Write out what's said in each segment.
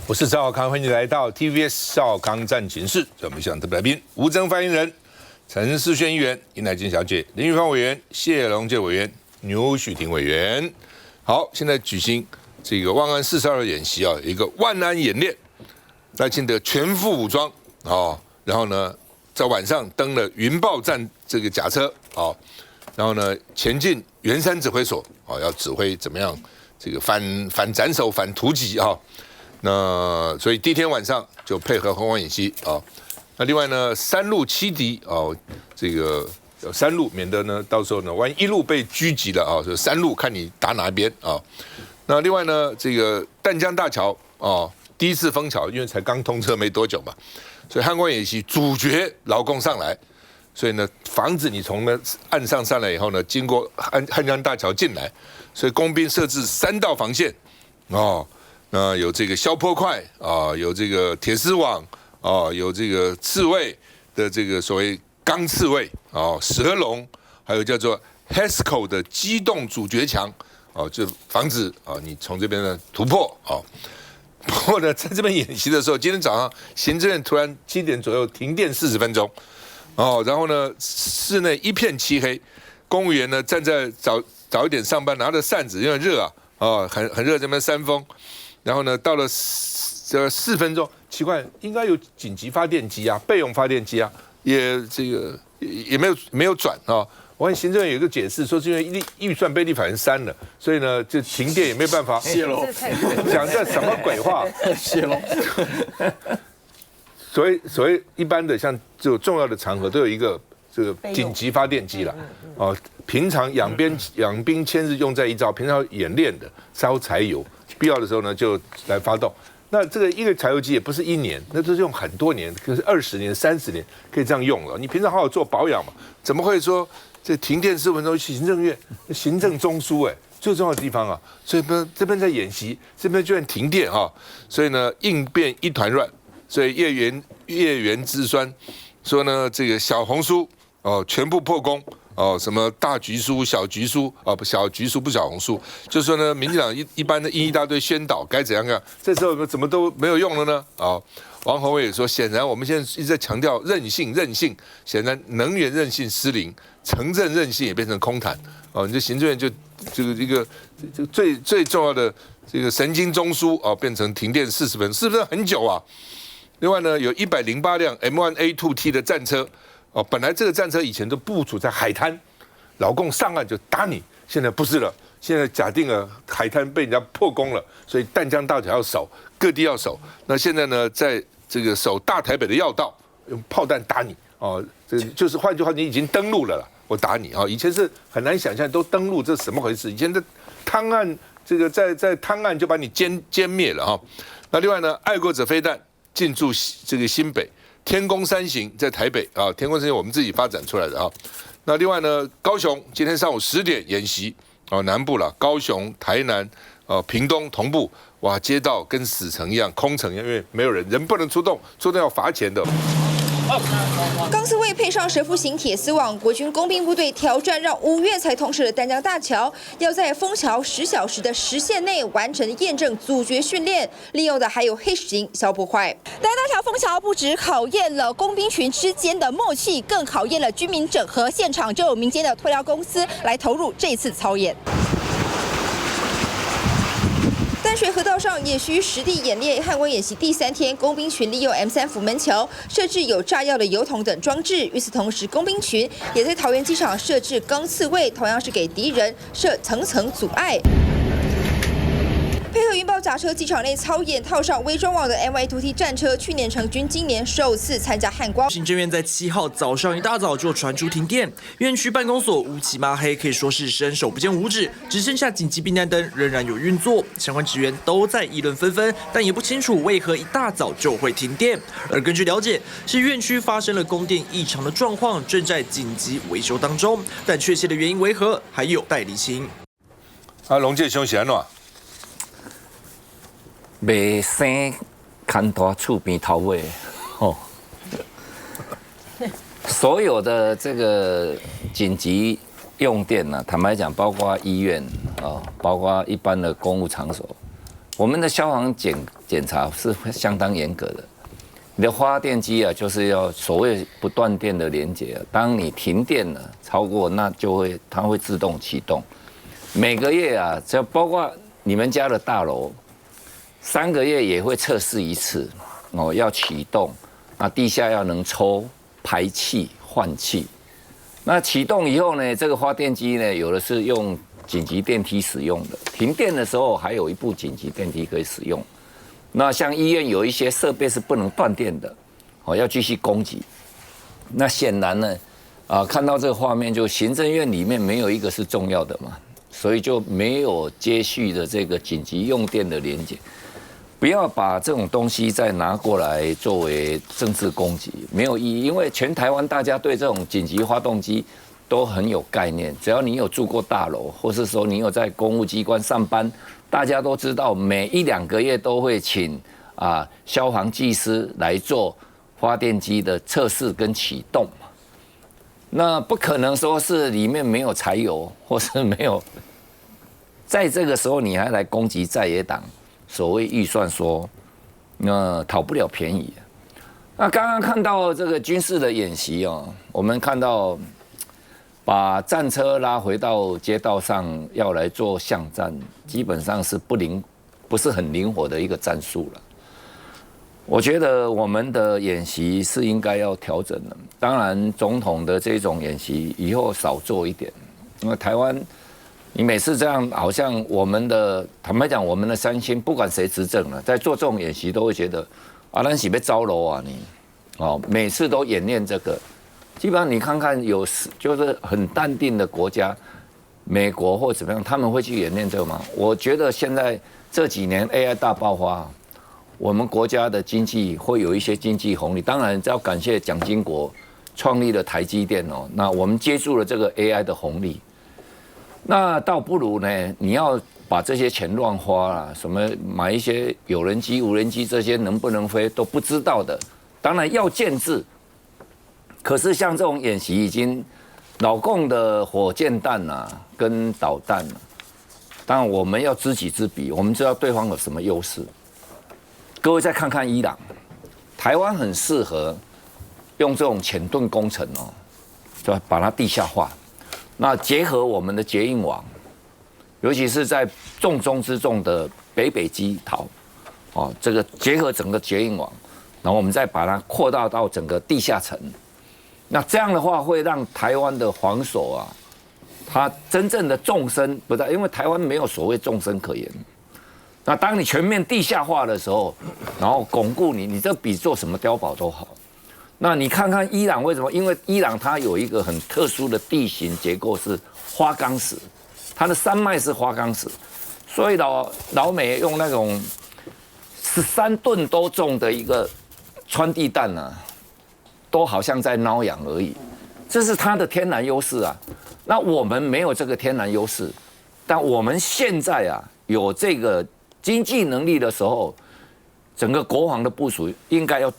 我是赵少康，欢迎你来到 TVS 赵少康战情室。我们想特别来宾，吴征发言人、陈世轩议员、尹乃菁小姐、林玉芳委员、谢龙介委员、牛许婷委员。好，现在举行这个万安42演习啊，一个万安演练，赖清德全副武装哦，然后呢，在晚上登了云豹战这个甲车哦，然后呢前进圆山指挥所哦，要指挥怎么样这个反斩首、反突击啊。那所以第一天晚上就配合红湾演习啊。那另外呢，3路7敌哦，这个3路，免得呢到时候呢，万一1路被狙击了啊，就3路看你打哪边啊。那另外呢，这个淡江大桥哦，第一次封桥，因为才刚通车没多久嘛，所以汉光演习主角劳工上来，所以呢，防止你从那岸上上来以后呢，经过汉江大桥进来，所以工兵设置3道防线哦。那有这个消波块啊，有这个铁丝网啊，有这个刺猬的这个所谓钢刺猬啊，蛇笼，还有叫做 HESCO 的机动阻绝墙啊，就防止啊你从这边呢突破啊。不过呢，在这边演习的时候，今天早上行政院突然7点左右停电40分钟哦，然后呢室内一片漆黑，公务员呢站在早一点上班，拿着扇子，因为热啊很热，这边扇风。然后呢，到了4分钟，奇怪，应该有紧急发电机啊，备用发电机啊，也这个也没有转啊。我看行政院有一个解释，说是因为预算被立法院删了，所以呢，就停电也没办法。泄露，讲这什么鬼话？泄露。所谓一般的像这种重要的场合，都有一个这个紧急发电机了。哦，平常养兵千日用在一朝，平常演练的烧柴油。必要的时候呢，就来发动。那这个一个柴油机也不是1年，那都是用很多年，可是20年、30年可以这样用了。你平常好好做保养嘛，怎么会说这停电4分钟？行政院行政中枢最重要的地方啊，所以这边在演习，这边居然停电啊，所以呢应变一团乱。所以叶元之酸说呢，这个小红书哦全部破功。哦，什么大局输、小局输哦，不小局输不小红书，就说呢，民进党一般的印一大堆宣导该怎样干，这时候怎么都没有用了呢？哦，王宏伟也说，显然我们现在一直在强调韧性，显然能源韧性失灵，城镇韧性也变成空谈。哦，你这行政院就这个一个最重要的这个神经中枢哦，变成停电40分，是不是很久啊？另外呢，有108辆 M1A2T 的战车。哦，本来这个战车以前都部署在海滩，老共上岸就打你，现在不是了。现在假定了海滩被人家破功了，所以淡江大桥要守，各地要守。那现在呢，在这个守大台北的要道，用炮弹打你哦，这就是换句话，你已经登陆了啦，我打你啊！以前是很难想象都登陆，这是怎么回事？以前的滩岸这个在滩岸就把你歼灭了哈。那另外呢，爱国者飞弹进驻这个新北。天宫3型在台北啊，天宫3型我们自己发展出来的啊。那另外呢，高雄今天上午10点演习啊，南部了，高雄、台南、屏东同步，哇，街道跟死城一样，空城一样，因为没有人不能出动，出动要罚钱的。钢丝卫配上蛇腹型铁丝网，国军工兵部队挑战让5月才通车的淡江大桥，要在封桥10小时的时限内完成验证阻绝训练，利用的还有黑型消波块。淡江大桥封桥不只考验了工兵群之间的默契，更考验了军民整合。现场就有民间的推料公司来投入这次操演。淡水河道上也需实地演练。汉光演习第3天，工兵群利用 M3福门桥设置有炸药的油桶等装置。与此同时，工兵群也在桃园机场设置钢刺猬，同样是给敌人设层层阻碍。配合云豹甲车机场内操演，套上微装网的 M1A2T 战车，去年成军，今年首次参加汉光。行政院在7号早上一大早就传出停电，院区办公所乌漆嘛黑，可以说是伸手不见五指，只剩下紧急避难灯仍然有运作，相关职员都在议论纷纷，但也不清楚为何一大早就会停电。而根据了解，是院区发生了供电异常的状况，正在紧急维修当中，但确切的原因为何还有待厘清。龙介兄是安怎？袂生牵大厝边头尾，哦，所有的这个紧急用电呢，坦白讲，包括医院啊，包括一般的公务场所，我们的消防检查是相当严格的。你的发电机啊，就是要所谓不断电的连接，当你停电了超过，那它会自动启动。每个月啊，只要包括你们家的大楼，3个月也会测试一次哦，要启动，那地下要能抽排气换气。那启动以后呢，这个发电机呢，有的是用紧急电梯使用的，停电的时候还有一部紧急电梯可以使用。那像医院有一些设备是不能断电的，哦，要继续供给。那显然呢，看到这个画面，就行政院里面没有一个是重要的嘛，所以就没有接续的这个紧急用电的连接。不要把这种东西再拿过来作为政治攻击，没有意义。因为全台湾大家对这种紧急发动机都很有概念，只要你有住过大楼，或是说你有在公务机关上班，大家都知道，每1、2个月都会请消防技师来做发电机的测试跟启动嘛。那不可能说是里面没有柴油，或是没有，在这个时候你还来攻击在野党。所谓预算说，那讨不了便宜。那刚刚看到这个军事的演习哦，我们看到把战车拉回到街道上要来做巷战，基本上是不是很灵活的一个战术了。我觉得我们的演习是应该要调整的。当然，总统的这种演习以后少做一点，因为台湾。你每次这样，好像坦白讲，我们的3星不管谁执政了，在做这种演习，都会觉得咱是被招楼啊你，每次都演练这个，基本上你看看就是很淡定的国家，美国或怎么样，他们会去演练这个吗？我觉得现在这几年 AI 大爆发，我们国家的经济会有一些经济红利，当然要感谢蒋经国创立了台积电哦，那我们接住了这个 AI 的红利。那倒不如呢，你要把这些钱乱花啦，什么买一些有人机、无人机这些能不能飞都不知道的，当然要建制。可是像这种演习，已经老共的火箭弹跟导弹当然我们要知己知彼，我们知道对方有什么优势。各位再看看伊朗，台湾很适合用这种潜盾工程就把它地下化。那结合我们的捷运网，尤其是在重中之重的北基桃，这个结合整个捷运网，然后我们再把它扩大到整个地下层。那这样的话，会让台湾的防守它真正的纵深不在，因为台湾没有所谓纵深可言。那当你全面地下化的时候，然后巩固你这比做什么碉堡都好。那你看看伊朗为什么？因为伊朗它有一个很特殊的地形结构是花岗石，它的山脉是花岗石，所以老美用那种13吨都重的一个穿地弹都好像在挠痒而已，这是它的天然优势啊。那我们没有这个天然优势，但我们现在有这个经济能力的时候，整个国防的部署应该要。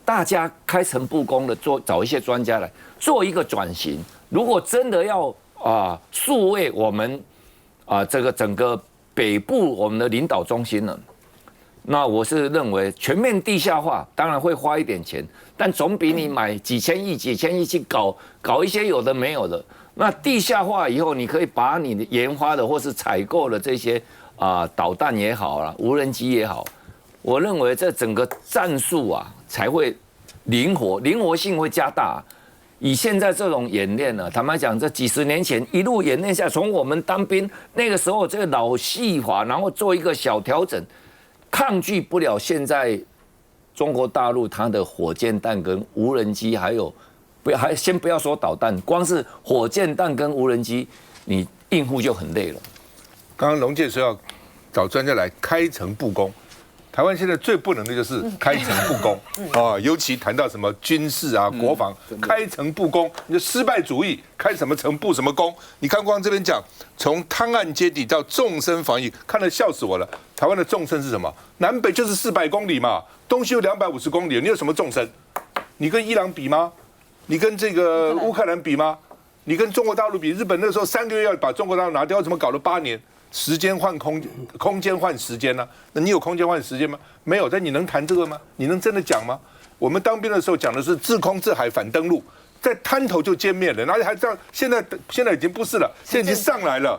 大家开诚布公的找一些专家来做一个转型。如果真的要数位我们这个整个北部我们的领导中心呢，那我是认为全面地下化，当然会花一点钱，但总比你买几千亿去搞一些有的没有的。那地下化以后，你可以把你的研发的或是采购的这些导弹也好啦，无人机也好。我认为这整个战术才会灵活性会加大。以现在这种演练坦白讲，这几十年前一路演练下，从我们当兵那个时候这个老戏法，然后做一个小调整，抗拒不了现在中国大陆它的火箭弹跟无人机，先不要说导弹，光是火箭弹跟无人机，你应付就很累了。刚刚龙介说要找专家来开诚布公。台湾现在最不能的就是开诚布公尤其谈到什么军事国防，开诚布公，你就失败主义，开什么诚布什么公？你看光这边讲，从汤岸接底到纵深防御，看了笑死我了。台湾的纵深是什么？南北就是400公里嘛，东西有250公里，你有什么纵深？你跟伊朗比吗？你跟这个乌克兰比吗？你跟中国大陆比？日本那时候3个月要把中国大陆拿掉，怎么搞了8年？时间换空间，空间换时间呢？那你有空间换时间吗？没有。但你能谈这个吗？你能真的讲吗？我们当兵的时候讲的是制空制海反登陆，在滩头就歼灭了，然后还这样，现在已经不是了，现在已经上来了，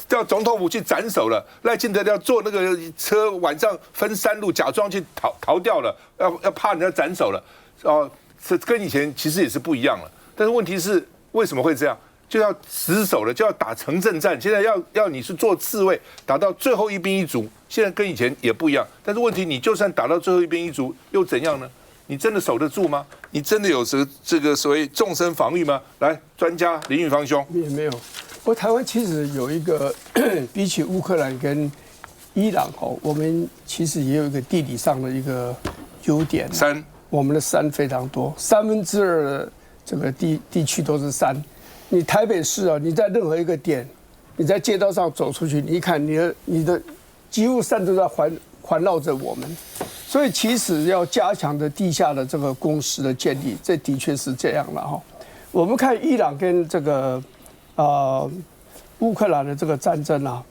叫总统府去斩首了。赖清德要坐那个车，晚上分3路，假装去逃掉了，要怕人家斩首了，这跟以前其实也是不一样了。但是问题是为什么会这样？就要死守了，就要打城镇战。现在要你是做刺猬，打到最后一兵一卒，现在跟以前也不一样。但是问题，你就算打到最后一兵一卒，又怎样呢？你真的守得住吗？你真的有这个所谓纵深防御吗？来，专家林玉芳兄，也没有。不过台湾其实有一个比起乌克兰跟伊朗我们其实也有一个地理上的一个优点。山，我们的山非常多，2/3的这个地区都是山。你台北市啊，你在任何一个点，你在街道上走出去，你一看你的几乎山都在环绕着我们，所以其实要加强的地下的这个工事的建立，这的确是这样了哈。我们看伊朗跟这个乌克兰的这个战争啊，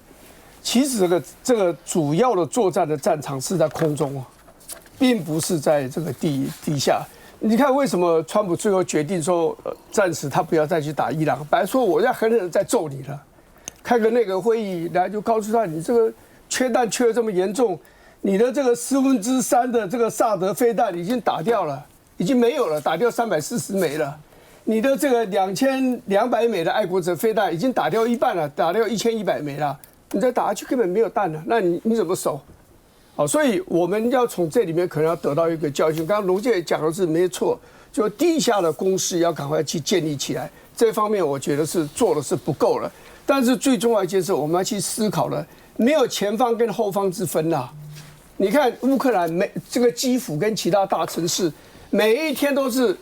其实这个主要的作战的战场是在空中啊，并不是在这个地下。你看为什么川普最后决定说，暂时他不要再去打伊朗？本来说我要狠狠的再揍你了，开个内阁会议，然后就告诉他，你这个缺弹缺得这么严重，你的这个3/4的这个萨德飞弹已经打掉了，已经没有了，打掉340枚了。你的这个2200枚的爱国者飞弹已经打掉一半了，打掉1100枚了，你再打下去根本没有弹了，那你怎么守？好，所以我们要从这里面可能要得到一个教训。刚刚龙介讲的是没错，就地下的工事要赶快去建立起来。这方面我觉得是做的是不够了。但是最重要一件事，我们要去思考了，没有前方跟后方之分啦。你看乌克兰这个基辅跟其他大城市，每一天都是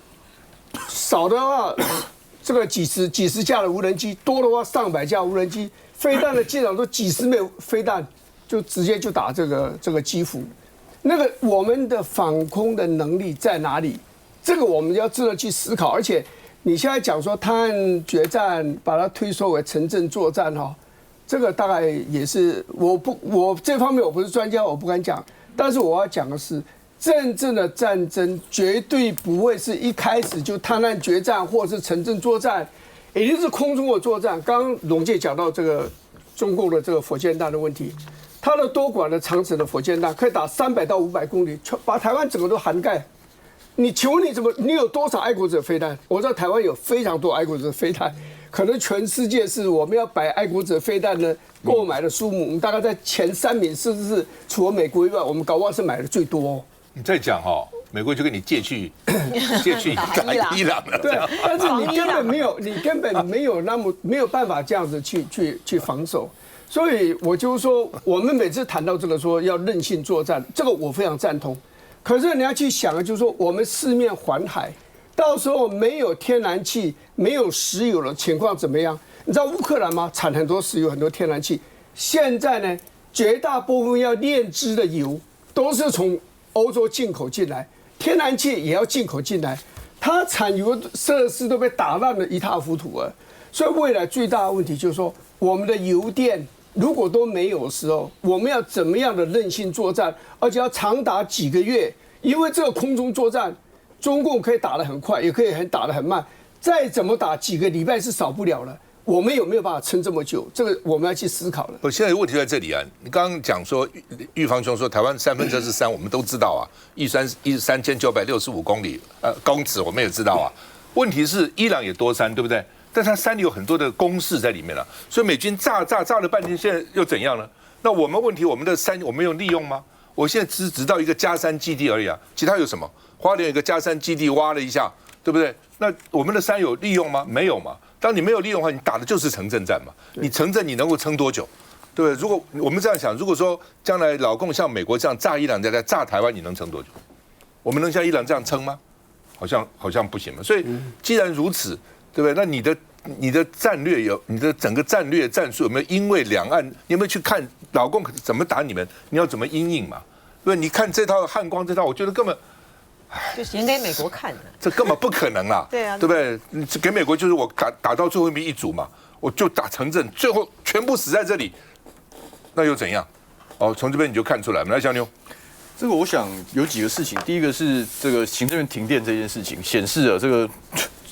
少的话，这个几十架的无人机，多的话上百架无人机，飞弹的机场都几十枚飞弹。就直接就打这个基辅，那个我们的防空的能力在哪里？这个我们要值得去思考。而且你现在讲说滩岸决战，把它推缩为城镇作战哈，这个大概也是我这方面我不是专家，我不敢讲。但是我要讲的是，真正的战争绝对不会是一开始就滩岸决战或是城镇作战，也就是空中的作战。刚刚龙介讲到这个中共的这个火箭弹的问题。它的多管的长程的火箭弹可以打300到500公里，把台湾整个都涵盖。你有多少爱国者飞弹？我知道台湾有非常多爱国者飞弹，可能全世界是我们要摆爱国者飞弹的购买的数目，我们大概在前3名，甚至是除了美国以外，我们搞不好是买的最多。你再讲美国就跟你借去打伊朗了。对，但是你根本没有办法这样子去防守。所以我就是说，我们每次谈到这个说要韧性作战，这个我非常赞同。可是你要去想的就是说，我们四面环海，到时候没有天然气、没有石油的情况怎么样？你知道乌克兰吗？产很多石油、很多天然气。现在呢，绝大部分要炼制的油都是从欧洲进口进来，天然气也要进口进来，它产油设施都被打烂得一塌糊涂了。所以未来最大的问题就是说，我们的油电如果都没有的时候，我们要怎么样的韧性作战，而且要长达几个月？因为这个空中作战，中共可以打得很快，也可以打得很慢，再怎么打几个礼拜是少不了了。我们有没有办法撑这么久？这个我们要去思考了。现在问题在这里啊！你刚刚讲说，玉芳兄说台湾3/3，我们都知道啊，3965公尺，我们也知道啊。问题是伊朗也多山，对不对？但它山里有很多的工事在里面了，所以美军炸了半天，现在又怎样呢？那我们问题，我们的山我们有利用吗？我现在只到一个加山基地而已啊，其他有什么？花莲有一个加山基地挖了一下，对不对？那我们的山有利用吗？没有嘛。当你没有利用的话，你打的就是城镇战嘛。你城镇你能够撑多久？对不对？如果我们这样想，如果说将来老共像美国这样炸伊朗，再来炸台湾，你能撑多久？我们能像伊朗这样撑吗？好像不行嘛。所以既然如此，对不对？那你的战略你的整个战略战术有没有因为两岸？你有没有去看老共怎么打你们？你要怎么因应嘛？对，你看这套汉光这套，我觉得根本就演给美国看的，这根本不可能啦。对啊，对不对？你给美国就是我打到最后一组嘛，我就打城镇，最后全部死在这里，那又怎样？哦，从这边你就看出来。来，小牛。这个我想有几个事情，第一个是这个行政院停电这件事情，显示了这个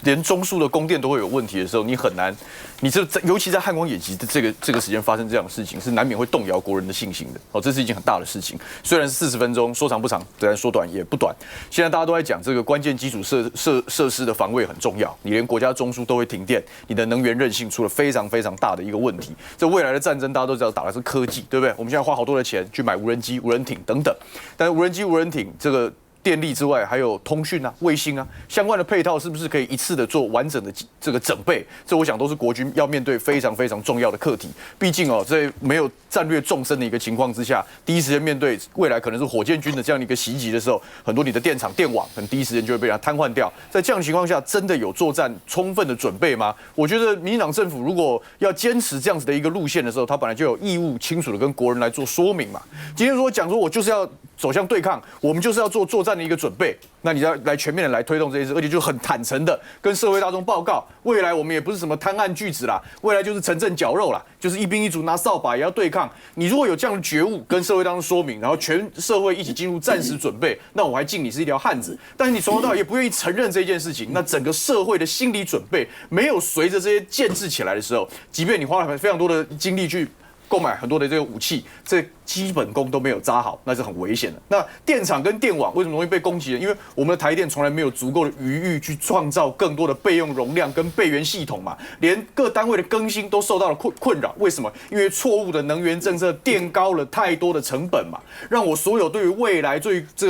连中枢的供电都会有问题的时候，你很难，你尤其在汉光演习的这个时间发生这样的事情，是难免会动摇国人的信心的。哦，这是一件很大的事情。虽然是40分钟，说长不长，虽然说短也不短。现在大家都在讲这个关键基础设施的防卫很重要，你连国家中枢都会停电，你的能源韧性出了非常非常大的一个问题。这未来的战争大家都知道打的是科技，对不对？我们现在花好多的钱去买无人机、无人艇等等，但是无人机、无人艇这个电力之外，还有通讯啊、卫星啊相关的配套，是不是可以一次的做完整的这个整备？这我想都是国军要面对非常非常重要的课题。毕竟哦，在没有战略纵深的一个情况之下，第一时间面对未来可能是火箭军的这样的一个袭击的时候，很多你的电厂、电网可能第一时间就会被它瘫痪掉。在这样的情况下，真的有作战充分的准备吗？我觉得民进党政府如果要坚持这样子的一个路线的时候，他本来就有义务清楚的跟国人来做说明嘛。今天如果讲说我就是要走向对抗，我们就是要做作战的一个准备，那你要来全面的来推动这件事，而且就很坦诚的跟社会大众报告，未来我们也不是什么贪婪巨子啦，未来就是城镇绞肉啦，就是一兵一卒拿扫把也要对抗。你如果有这样的觉悟，跟社会当中说明，然后全社会一起进入战时准备，那我还敬你是一条汉子。但是你从头到尾也不愿意承认这件事情，那整个社会的心理准备没有随着这些建制起来的时候，即便你花了非常多的精力去购买很多的这个武器，这基本功都没有扎好，那是很危险的。那电厂跟电网为什么容易被攻击呢？因为我们的台电从来没有足够的余裕去创造更多的备用容量跟备援系统嘛，连各单位的更新都受到了困扰。为什么？因为错误的能源政策垫高了太多的成本嘛，让我所有对于未来对于这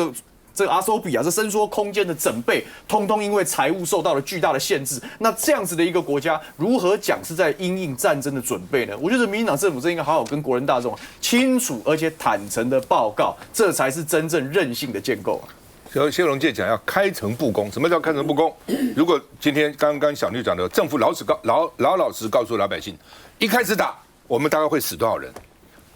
个阿索比啊，这伸缩空间的整备，通通因为财务受到了巨大的限制。那这样子的一个国家，如何讲是在因应战争的准备呢？我觉得民进党政府真应该好好跟国人大众清楚而且坦诚的报告，这才是真正韧性的建构啊。谢龙介讲要开诚布公，什么叫开诚布公？如果今天刚刚小绿讲的，政府老实告诉老百姓，一开始打我们大概会死多少人，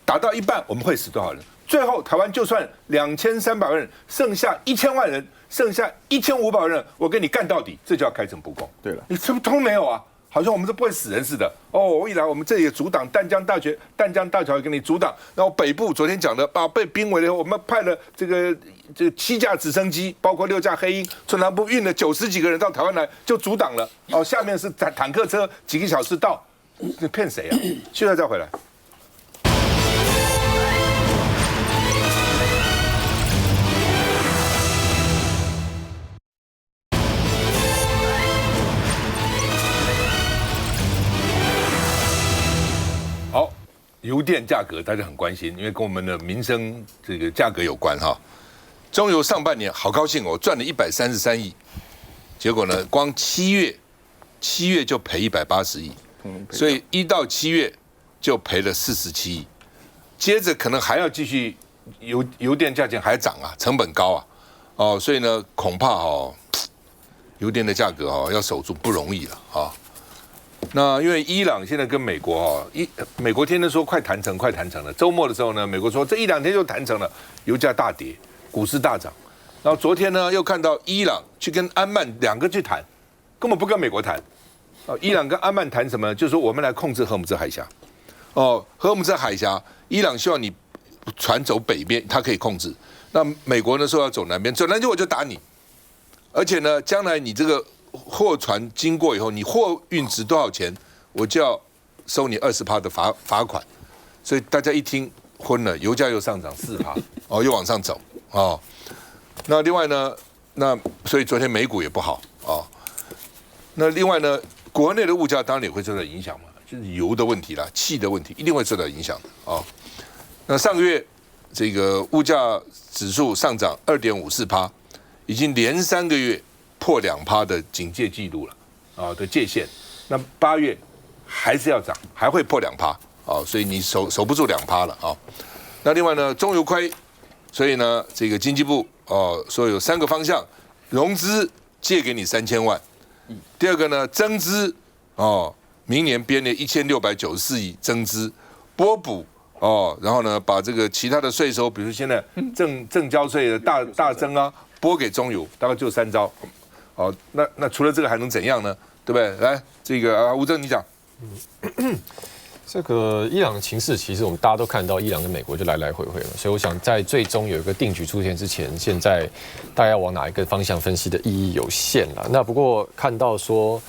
打到一半我们会死多少人。最后，台湾就算2300万人，剩下1000万人，剩下1500万人，我跟你干到底，这叫开诚布公。对了，你什么通没有啊？好像我们是不会死人似的。哦，我一来，我们这里也阻挡淡江大桥也给你阻挡，然后北部昨天讲的，被兵围了以后，我们派了这个7架直升机，包括6架黑鹰，从南部运了90几个人到台湾来，就阻挡了。哦，下面是坦克车，几个小时到，你骗谁啊？现在再回来。好，油电价格大家很关心，因为跟我们的民生这个价格有关哈。中油上半年好高兴哦，赚了133亿，结果呢，光7月就赔180亿，所以1到7月就赔了47亿，接着可能还要继续油电价钱还涨啊，成本高啊，哦，所以呢，恐怕油电的价格要守住不容易了啊。那因为伊朗现在跟美国美国天天说快谈成了，周末的时候呢，美国说这1-2天就谈成了，油价大跌，股市大涨。然后昨天呢，又看到伊朗去跟安曼两个去谈，根本不跟美国谈。伊朗跟安曼谈什么？就是说我们来控制荷姆兹海峡。荷姆兹海峡，伊朗希望你船走北边，它可以控制。那美国呢说要走南边，走南边我就打你。而且呢，将来你这个货船经过以后，你货运值多少钱，我就要收你20%的罚款。所以大家一听昏了，油价又上涨4%，又往上走哦。那另外呢，所以昨天美股也不好哦。那另外呢，国内的物价当然也会受到影响嘛，就是油的问题啦、气的问题，一定会受到影响的哦。那上个月这个物价指数上涨2.54%，已经连3个月破2%的警戒记录了的界限。那8月还是要涨，还会破2%所以你守不住2%了啊。那另外呢，中油亏，所以呢，这个经济部说有3个方向：融资借给你3000万，第二个呢增资明年编列1694亿增资拨补然后呢把这个其他的税收，比如现在正交税的大增啊，拨给中油，大概就3招。那除了这个还能怎样呢？对不对？来，这个吴峥你讲。这个伊朗的情势，其实我们大家都看到，伊朗跟美国就来来回回嘛，所以我想在最终有一个定局出现之前，现在大概要往哪一个方向分析的意义有限了。那不过看到说。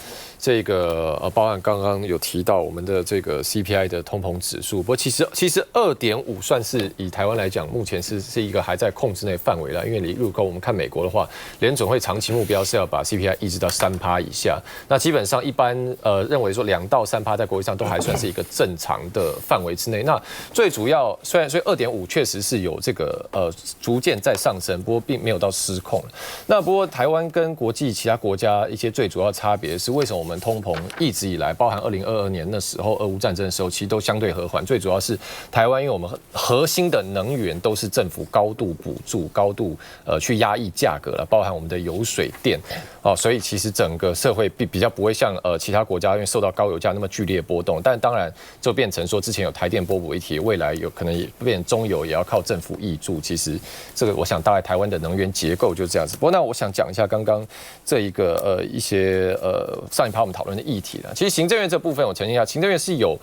这个包含刚刚有提到我们的这个 CPI 的通膨指数，不过其实2.5算是以台湾来讲，目前是一个还在控制内范围了。因为如果我们看美国的话，联准会长期目标是要把 CPI 抑制到3%以下。那基本上一般认为说2到3%在国际上都还算是一个正常的范围之内。那最主要所以2.5确实是有这个逐渐在上升，不过并没有到失控。那不过台湾跟国际其他国家一些最主要差别是为什么我们通膨一直以来，包含2022年那时候俄乌战争的时候，其实都相对和缓。最主要是台湾，因为我们核心的能源都是政府高度补助、高度去压抑价格了，包含我们的油水电所以其实整个社会比较不会像其他国家因为受到高油价那么剧烈波动。但当然就变成说，之前有台电波补一体，未来有可能也变成中油也要靠政府挹注。其实这个我想大概台湾的能源结构就这样子。不过那我想讲一下刚刚这一个一些上一趴我们讨论的议题了。其实行政院这部分我澄清一下，行政院是有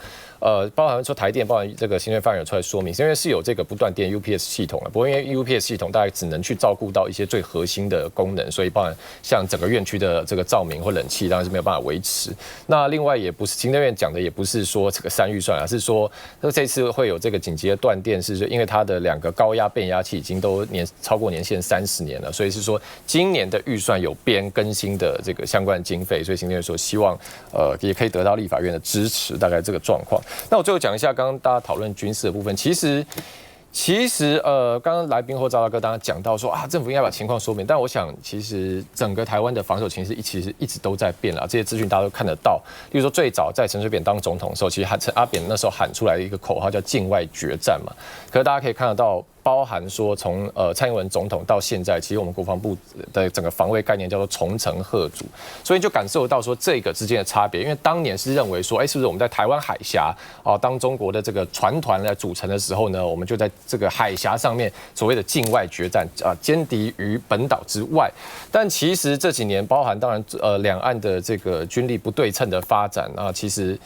包含说台电，包含这个行政院发言人出来说明，行政院是有这个不断电 UPS 系统了。不过因为 UPS 系统大概只能去照顾到一些最核心的功能，所以包含像整个院区的这个照明或冷气，当然是没有办法维持。那另外也不是行政院讲的，也不是说这个3预算，而是说这次会有这个紧急的断电，是因为它的2个高压变压器已经都超过年限30年了，所以是说今年的预算有更新的这个相关的经费，所以行政院说希望也可以得到立法院的支持，大概这个状况。那我最后讲一下刚刚大家讨论军事的部分，其实刚刚来宾或赵大哥刚刚讲到说政府应该把情况说明，但我想其实整个台湾的防守情势其实一直都在变了，这些资讯大家都看得到。例如说最早在陈水扁当总统的时候，其实陈阿扁那时候喊出来的一个口号叫境外决战嘛，可是大家可以看得到。包含说从蔡英文总统到现在，其实我们国防部的整个防卫概念叫做重城贺主，所以就感受到说这个之间的差别。因为当年是认为说，是不是我们在台湾海峡当中国的这个船团来组成的时候呢，我们就在这个海峡上面所谓的境外决战歼敌于本岛之外。但其实这几年，包含当然两岸的这个军力不对称的发展其实。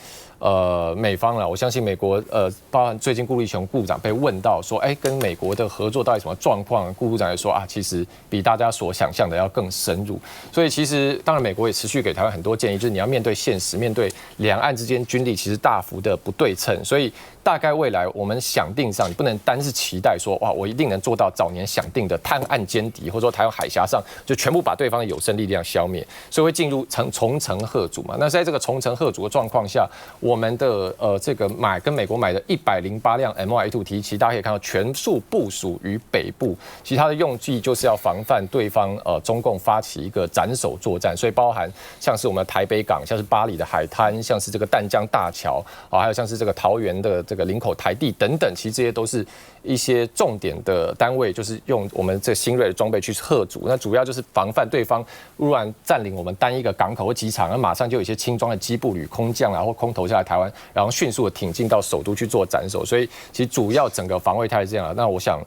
美方啦，我相信美国包含最近顾立雄部长被问到说，跟美国的合作到底什么状况？顾部长也说其实比大家所想象的要更深入。所以其实当然美国也持续给台湾很多建议，就是你要面对现实，面对两岸之间军力其实大幅的不对称，所以大概未来我们想定上，你不能单是期待说我一定能做到早年想定的滩岸歼敌，或者说台湾海峡上就全部把对方的有生力量消灭，所以会进入重城贺主嘛。那在这个重城贺主的状况下，我们的这个跟美国买的108辆 MY2T， 其实大家可以看到全数部署于北部，其实它的用意就是要防范对方中共发起一个斩首作战，所以包含像是我们台北港，像是八里的海滩，像是这个淡江大桥还有像是这个桃园的这个林口台地等等，其实这些都是一些重点的单位，就是用我们这新锐的装备去贺阻。那主要就是防范对方突然占领我们单一个港口或机场，那马上就有一些轻装的机步旅空降或空投下来台湾，然后迅速的挺进到首都去做斩首。所以其实主要整个防卫态是这样。那我想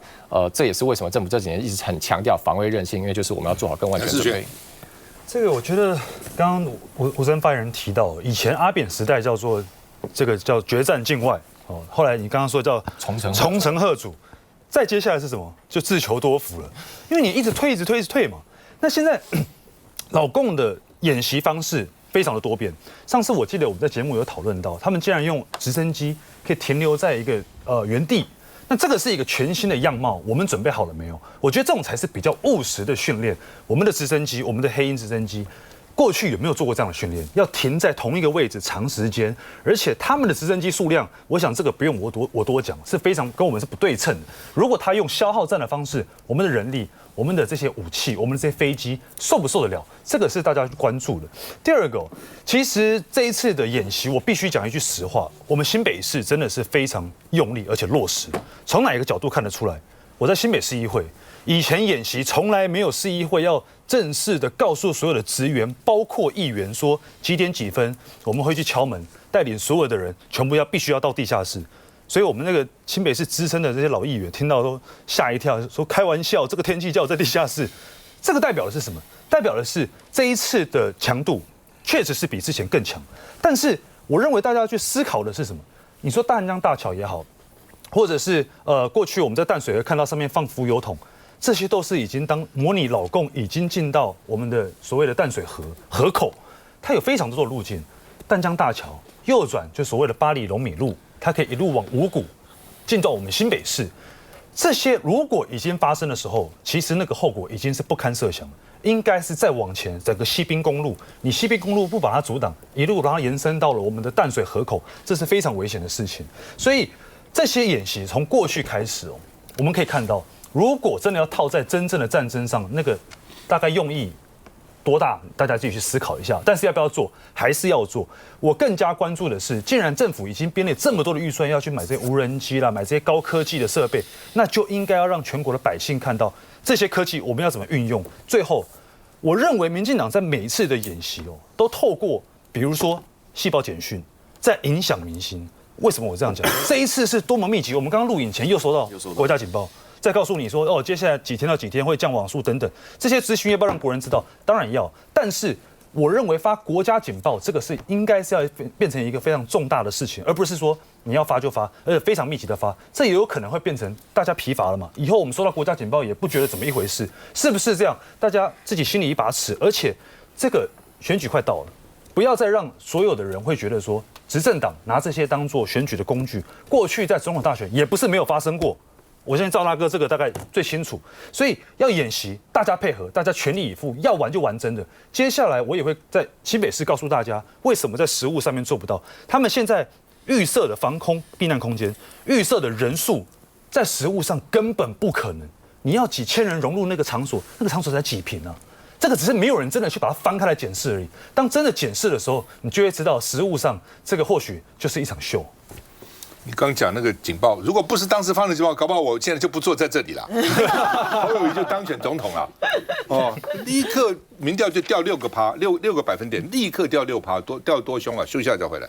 这也是为什么政府这几年一直很强调防卫韧性，因为就是我们要做好更万全准备。这个我觉得刚刚吴森发言人提到，以前阿扁时代叫做这个叫决战境外后来你刚刚说叫重城贺主，再接下来是什么？就自求多福了，因为你一直退嘛。那现在老共的演习方式非常的多变。上次我记得我们在节目有讨论到，他们竟然用直升机可以停留在一个原地。那这个是一个全新的样貌，我们准备好了没有？我觉得这种才是比较务实的训练。我们的直升机，我们的黑鹰直升机。过去有没有做过这样的训练？要停在同一个位置长时间，而且他们的直升机数量，我想这个不用我多讲，是非常跟我们是不对称的。如果他用消耗战的方式，我们的人力、我们的这些武器、我们的这些飞机受不受得了？这个是大家关注的。第二个，其实这一次的演习，我必须讲一句实话，我们新北市真的是非常用力而且落实。从哪一个角度看得出来？我在新北市议会。以前演习从来没有市议会要正式的告诉所有的职员，包括议员说几点几分我们会去敲门，带领所有的人全部必须要到地下室。所以我们那个新北市资深的这些老议员听到都吓一跳，说开玩笑，这个天气叫我在地下室。这个代表的是什么？代表的是这一次的强度确实是比之前更强。但是我认为大家要去思考的是什么？你说大安江大桥也好，或者是过去我们在淡水河看到上面放浮油桶，这些都是已经当模拟老共已经进到我们的所谓的淡水河口，它有非常多的路径。淡江大桥右转就所谓的巴黎龙米路，它可以一路往五股进到我们新北市。这些如果已经发生的时候，其实那个后果已经是不堪设想了。应该是再往前，整个西滨公路，你西滨公路不把它阻挡，一路让它延伸到了我们的淡水河口，这是非常危险的事情。所以这些演习从过去开始哦，我们可以看到，如果真的要套在真正的战争上，那个大概用意多大，大家自己去思考一下。但是要不要做，还是要做。我更加关注的是，既然政府已经编列这么多的预算要去买这些无人机啦，买这些高科技的设备，那就应该要让全国的百姓看到这些科技我们要怎么运用。最后，我认为民进党在每一次的演习哦，都透过比如说细胞简讯，在影响民心。为什么我这样讲？这一次是多么密集！我们刚刚录影前又收到国家警报。再告诉你说，哦，接下来几天到几天会降网速等等，这些资讯要不要让国人知道？当然要。但是我认为发国家警报这个是应该是要变成一个非常重大的事情，而不是说你要发就发，而且非常密集的发，这也有可能会变成大家疲乏了嘛。以后我们收到国家警报也不觉得怎么一回事，是不是这样？大家自己心里一把尺，而且这个选举快到了，不要再让所有的人会觉得说执政党拿这些当作选举的工具。过去在总统大选也不是没有发生过。我相信赵大哥这个大概最清楚，所以要演习，大家配合，大家全力以赴，要玩就玩真的。接下来我也会在新北市告诉大家，为什么在实务上面做不到。他们现在预设的防空避难空间，预设的人数，在实务上根本不可能。你要几千人融入那个场所，那个场所才几坪啊？这个只是没有人真的去把它翻开来检视而已。当真的检视的时候，你就会知道实务上这个或许就是一场秀。你刚讲那个警报，如果不是当时放的警报，搞不好我现在就不坐在这里了，侯友宜就当选总统了。哦，立刻民调就掉6%，6个百分点，立刻掉6%，掉多凶啊！休息一下再回来。